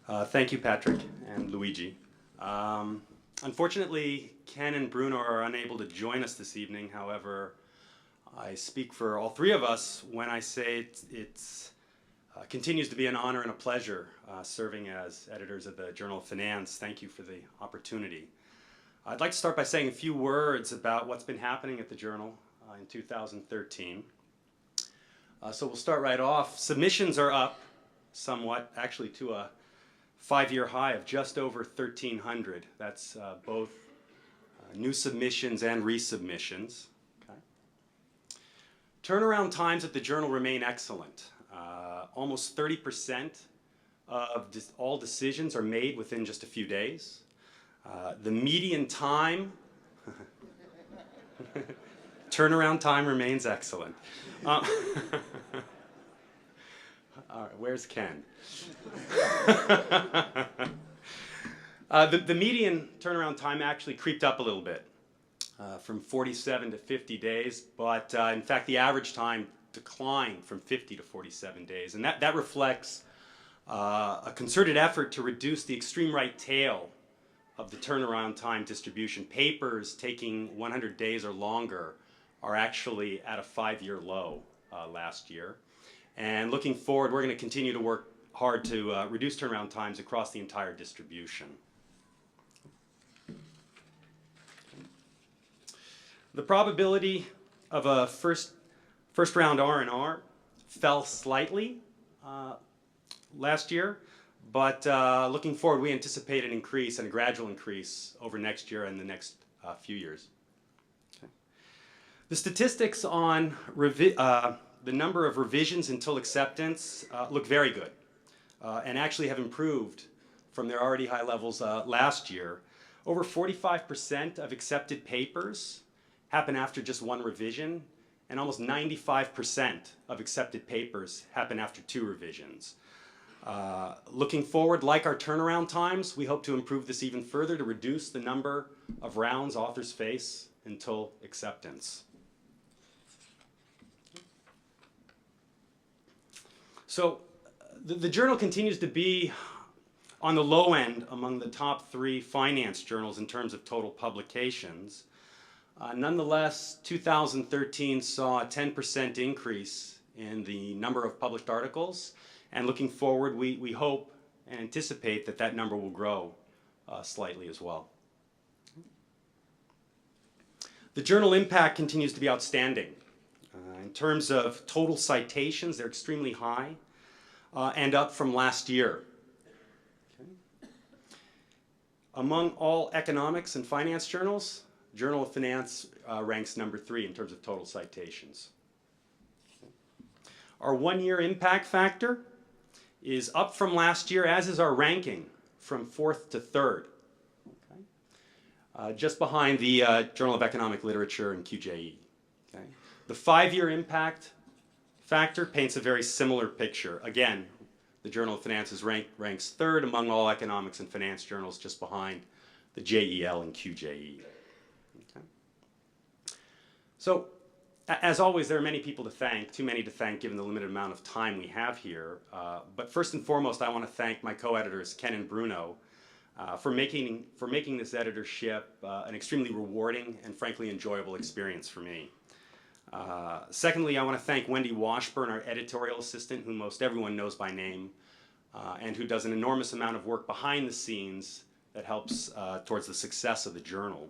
Thank you, Patrick and Luigi. Unfortunately, Ken and Bruno are unable to join us this evening. However, I speak for all three of us when I say it continues to be an honor and a pleasure serving as editors of the Journal of Finance. Thank you for the opportunity. I'd like to start by saying a few words about what's been happening at the Journal in 2013. So we'll start right off. Submissions are up somewhat, actually to a 5-year high of just over 1,300. That's both new submissions and resubmissions. Okay. Turnaround times at the Journal remain excellent. Almost 30% of all decisions are made within just a few days. The median time, turnaround time remains excellent. All right, where's Ken? The median turnaround time actually creeped up a little bit, from 47 to 50 days, but in fact the average time declined from 50 to 47 days, and that reflects a concerted effort to reduce the extreme right tail of the turnaround time distribution. Papers taking 100 days or longer are actually at a 5-year low last year. And looking forward, we're going to continue to work hard to reduce turnaround times across the entire distribution. The probability of a first round R&R fell slightly last year, but looking forward, we anticipate an increase and a gradual increase over next year and the next few years. Okay. The statistics on the number of revisions until acceptance look very good and actually have improved from their already high levels last year. Over 45% of accepted papers happen after just one revision, and almost 95% of accepted papers happen after 2 revisions. Looking forward, like our turnaround times, we hope to improve this even further to reduce the number of rounds authors face until acceptance. So the journal continues to be on the low end among the top 3 finance journals in terms of total publications. Nonetheless, 2013 saw a 10% increase in the number of published articles, and looking forward, we hope and anticipate that that number will grow slightly as well. The journal impact continues to be outstanding. In terms of total citations, they're extremely high and up from last year. Okay. Among all economics and finance journals, Journal of Finance ranks number 3 in terms of total citations. Okay. Our 1-year impact factor is up from last year, as is our ranking from 4th to 3rd. Okay. Just behind the Journal of Economic Literature and QJE. Okay. The 5-year impact factor paints a very similar picture. Again, the Journal of Finance ranks 3rd among all economics and finance journals, just behind the JEL and QJE. Okay. So, as always, there are many people to thank, too many to thank given the limited amount of time we have here. But first and foremost, I want to thank my co-editors, Ken and Bruno, for making this editorship an extremely rewarding and frankly enjoyable experience for me. Secondly, I want to thank Wendy Washburn, our editorial assistant, who most everyone knows by name, and who does an enormous amount of work behind the scenes that helps towards the success of the journal.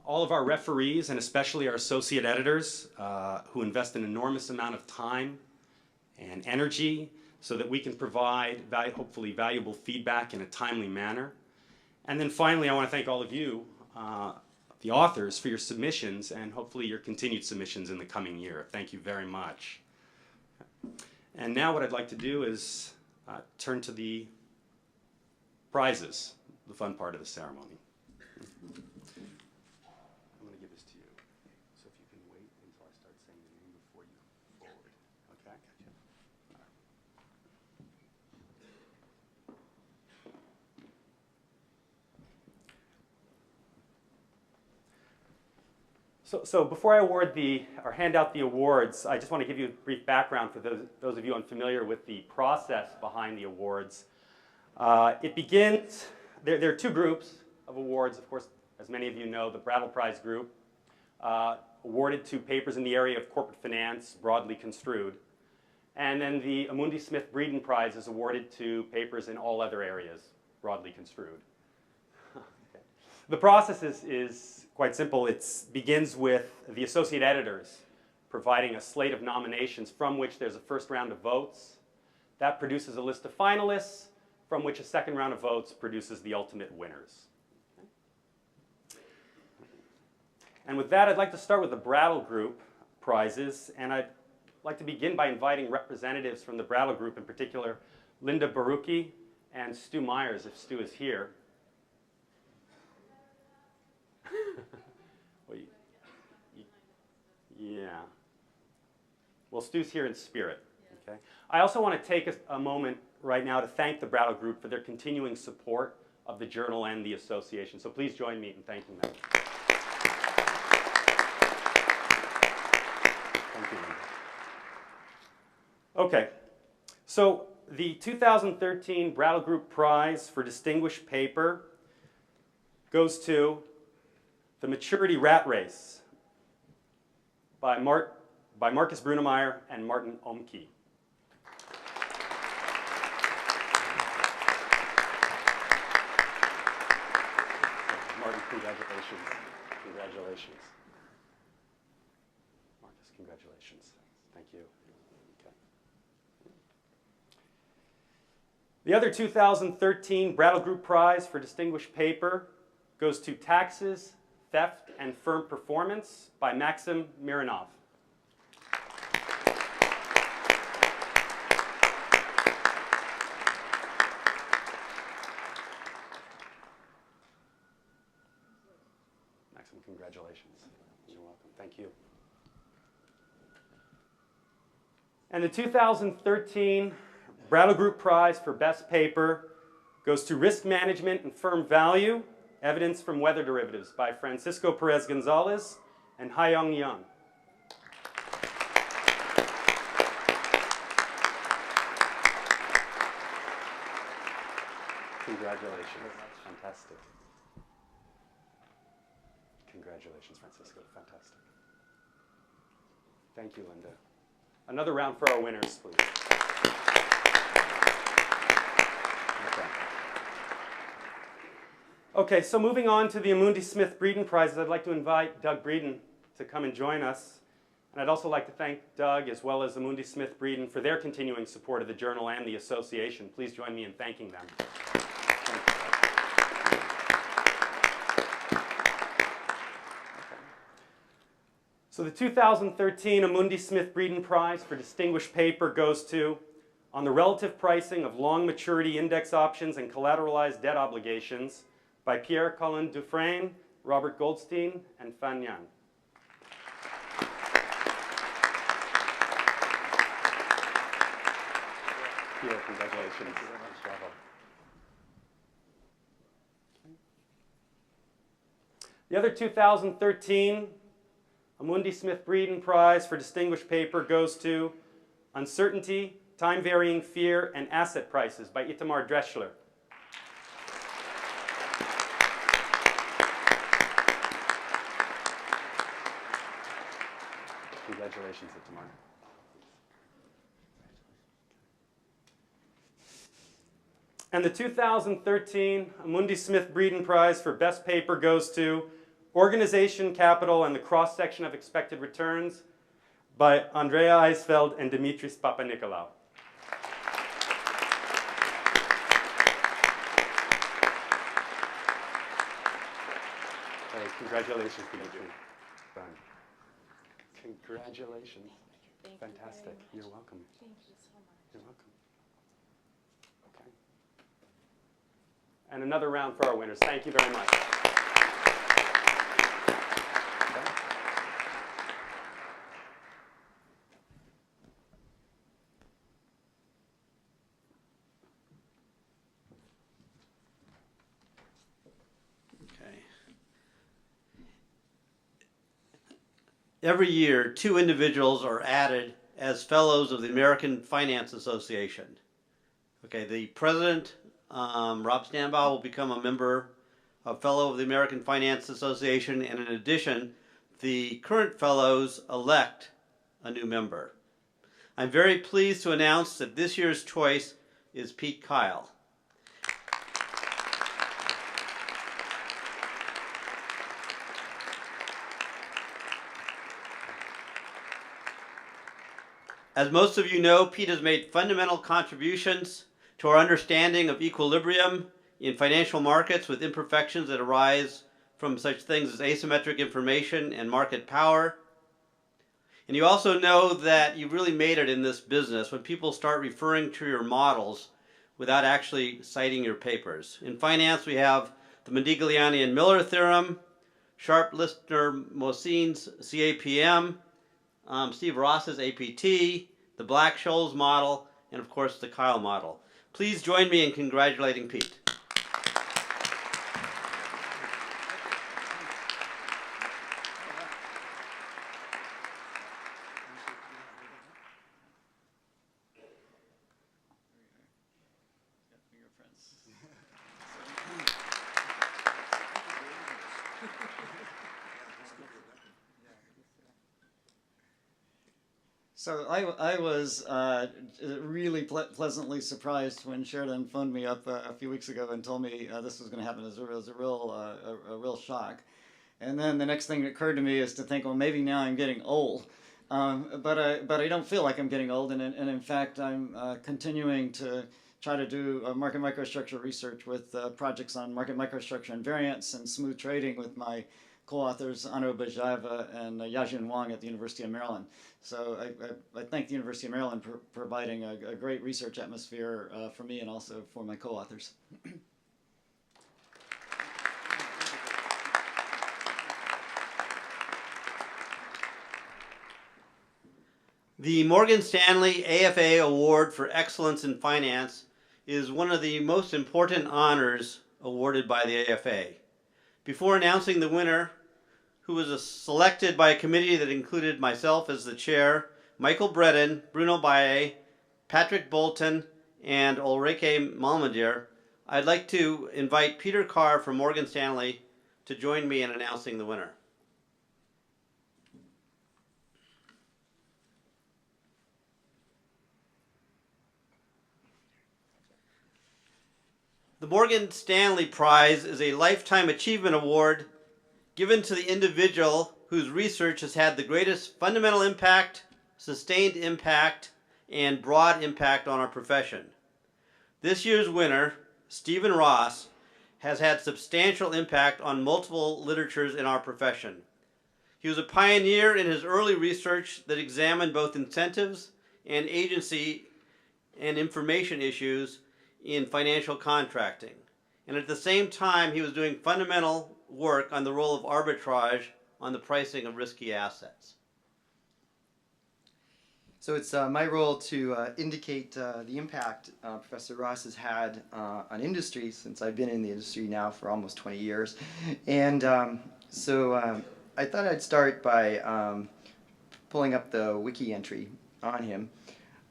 All of our referees, and especially our associate editors, who invest an enormous amount of time and energy so that we can provide hopefully valuable feedback in a timely manner. And then finally, I want to thank all of you, the authors, for your submissions and hopefully your continued submissions in the coming year. Thank you very much. And now what I'd like to do is turn to the prizes, the fun part of the ceremony. I'm going to give this to you. So if you can wait until I start saying the name before you forward. Okay? All right. So before I award or hand out the awards, I just want to give you a brief background for those of you unfamiliar with the process behind the awards. It begins, there are two groups of awards, of course, as many of you know, the Brattle Prize group, awarded to papers in the area of corporate finance, broadly construed. And then the Amundi Smith Breeden Prize is awarded to papers in all other areas, broadly construed. Okay. The process is quite simple. It begins with the associate editors providing a slate of nominations from which there's a first round of votes. That produces a list of finalists, from which a second round of votes produces the ultimate winners. And with that, I'd like to start with the Brattle Group prizes, and I'd like to begin by inviting representatives from the Brattle Group, in particular, Linda Barucki and Stu Myers, if Stu is here. Well, yeah. Well, Stu's here in spirit. Okay. I also want to take a moment right now to thank the Brattle Group for their continuing support of the journal and the association. So please join me in thanking them. Thank you, Linda. Okay, so the 2013 Brattle Group Prize for Distinguished Paper goes to The Maturity Rat Race by Marcus Brunemeyer and Martin Omke. Martin, congratulations. Congratulations. Marcus, congratulations. Thank you. Okay. The other 2013 Brattle Group Prize for Distinguished Paper goes to Taxes, Theft, and Firm Performance by Maxim Mironov. Maxim, congratulations. You're welcome. Thank you. And the 2013 Brattle Group Prize for Best Paper goes to Risk Management and Firm Value, Evidence from Weather Derivatives by Francisco Perez Gonzalez and Haiyong Young. Congratulations. Fantastic. Congratulations, Francisco. Fantastic. Thank you, Linda. Another round for our winners, please. Okay, so moving on to the Amundi Smith Breeden Prizes, I'd like to invite Doug Breeden to come and join us. And I'd also like to thank Doug as well as Amundi Smith Breeden for their continuing support of the journal and the association. Please join me in thanking them. So the 2013 Amundi Smith Breeden Prize for Distinguished Paper goes to On the Relative Pricing of Long Maturity Index Options and Collateralized Debt Obligations by Pierre Colin Dufresne, Robert Goldstein, and Fan Yan. Pierre, congratulations. Bravo. The other 2013 Amundi Smith Breeden Prize for Distinguished Paper goes to Uncertainty, Time-Varying Fear, and Asset Prices by Itamar Dreschler. Congratulations, Itamar. And the 2013 Amundi Smith Breeden Prize for Best Paper goes to Organization, Capital, and the Cross-Section of Expected Returns by Andrea Eisfeld and Dimitris Papanikolaou. Hey, congratulations, Dimitri. Congratulations. Thank Fantastic. You You're welcome. Thank you so much. You're welcome. Okay. And another round for our winners. Thank you very much. Every year, 2 individuals are added as fellows of the American Finance Association. Okay, the president Rob Stambaugh will become a fellow of the American Finance Association, and in addition, the current fellows elect a new member. I'm very pleased to announce that this year's choice is Pete Kyle. As most of you know, Pete has made fundamental contributions to our understanding of equilibrium in financial markets with imperfections that arise from such things as asymmetric information and market power. And you also know that you really made it in this business when people start referring to your models without actually citing your papers. In finance, we have the Modigliani and Miller theorem, Sharpe-Listner-Mosine's CAPM, Steve Ross's APT, the Black-Scholes model, and of course the Kyle model. Please join me in congratulating Pete. So I was really pleasantly surprised when Sheridan phoned me up a few weeks ago and told me this was going to happen. It was a real shock. And then the next thing that occurred to me is to think, well, maybe now I'm getting old. But I don't feel like I'm getting old, and in fact, I'm continuing to try to do market microstructure research with projects on market microstructure and variance and smooth trading with my co-authors Anu Bajaiva and Yajin Wang at the University of Maryland. So I thank the University of Maryland for providing a great research atmosphere for me and also for my co-authors. The Morgan Stanley AFA Award for Excellence in Finance is one of the most important honors awarded by the AFA. Before announcing the winner, who was selected by a committee that included myself as the chair, Michael Breton, Bruno Baye, Patrick Bolton, and Ulrike Malmendier, I'd like to invite Peter Carr from Morgan Stanley to join me in announcing the winner. The Morgan Stanley Prize is a Lifetime Achievement Award given to the individual whose research has had the greatest fundamental impact, sustained impact, and broad impact on our profession. This year's winner, Stephen Ross, has had substantial impact on multiple literatures in our profession. He was a pioneer in his early research that examined both incentives and agency and information issues in financial contracting. And at the same time, he was doing fundamental work on the role of arbitrage on the pricing of risky assets. So it's my role to indicate the impact Professor Ross has had on industry, since I've been in the industry now for almost 20 years. And so I thought I'd start by pulling up the wiki entry on him.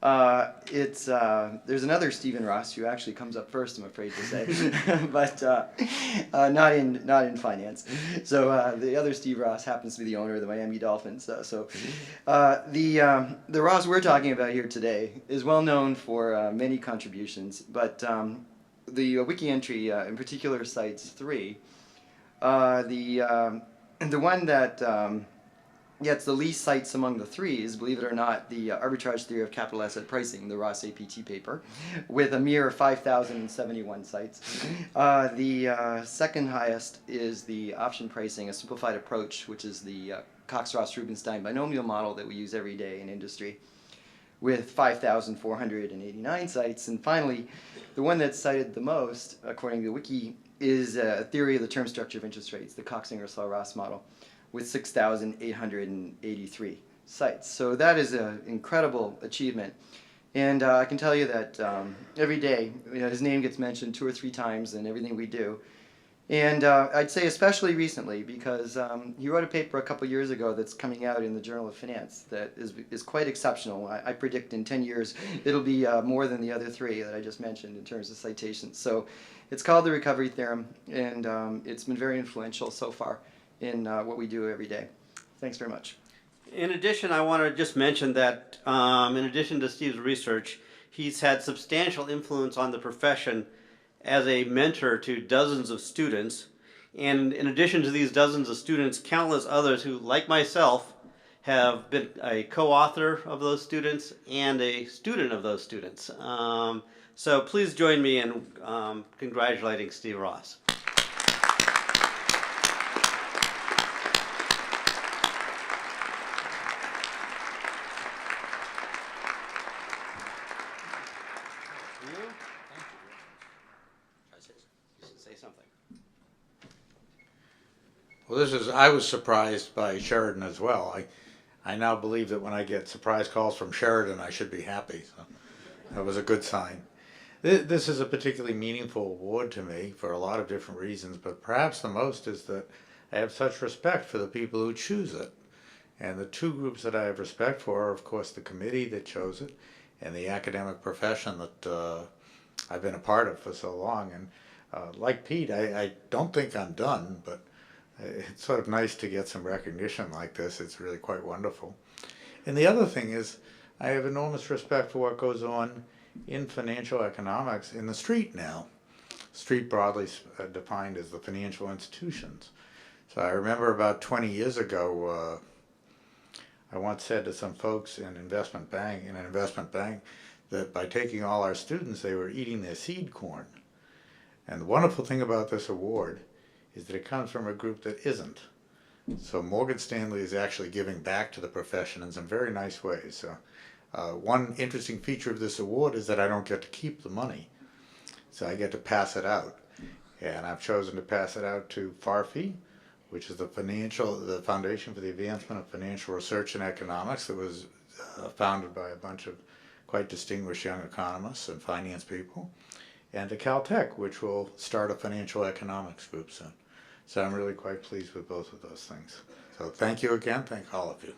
There's another Stephen Ross who actually comes up first, I'm afraid to say, but not in finance. So the other Steve Ross happens to be the owner of the Miami Dolphins. The Ross we're talking about here today is well known for many contributions, but the wiki entry in particular cites three. The one that gets the least cites among the three is, believe it or not, the arbitrage theory of capital asset pricing, the Ross APT paper, with a mere 5,071 cites. The second highest is the option pricing, a simplified approach, which is the Cox-Ross-Rubinstein binomial model that we use every day in industry, with 5,489 cites. And finally, the one that's cited the most, according to the wiki, is a theory of the term structure of interest rates, the Cox-Ingersoll-Ross model, with 6,883 cites. So that is an incredible achievement. And I can tell you that every day, his name gets mentioned 2 or 3 times in everything we do. And I'd say especially recently because he wrote a paper a couple years ago that's coming out in the Journal of Finance that is quite exceptional. I predict in 10 years it'll be more than the other three that I just mentioned in terms of citations. So it's called the Recovery Theorem, and it's been very influential so far in what we do every day. Thanks very much. In addition, I want to just mention that in addition to Steve's research, he's had substantial influence on the profession as a mentor to dozens of students. And in addition to these dozens of students, countless others who, like myself, have been a co-author of those students and a student of those students. So please join me in congratulating Steve Ross. Say something. Well, I was surprised by Sheridan as well. I now believe that when I get surprise calls from Sheridan, I should be happy. So that was a good sign. This is a particularly meaningful award to me for a lot of different reasons, but perhaps the most is that I have such respect for the people who choose it. And the two groups that I have respect for are, of course, the committee that chose it and the academic profession that I've been a part of for so long. And like Pete, I don't think I'm done, but it's sort of nice to get some recognition like this. It's really quite wonderful. And the other thing is, I have enormous respect for what goes on in financial economics in the street now. Street broadly defined as the financial institutions. So I remember about 20 years ago, I once said to some folks in an investment bank that by taking all our students, they were eating their seed corn. And the wonderful thing about this award is that it comes from a group that isn't. So Morgan Stanley is actually giving back to the profession in some very nice ways. So, one interesting feature of this award is that I don't get to keep the money. So I get to pass it out. And I've chosen to pass it out to FARFI, which is the Foundation for the Advancement of Financial Research and Economics that was founded by a bunch of quite distinguished young economists and finance people, and to Caltech, which will start a financial economics group soon. So I'm really quite pleased with both of those things. So thank you again. Thank all of you.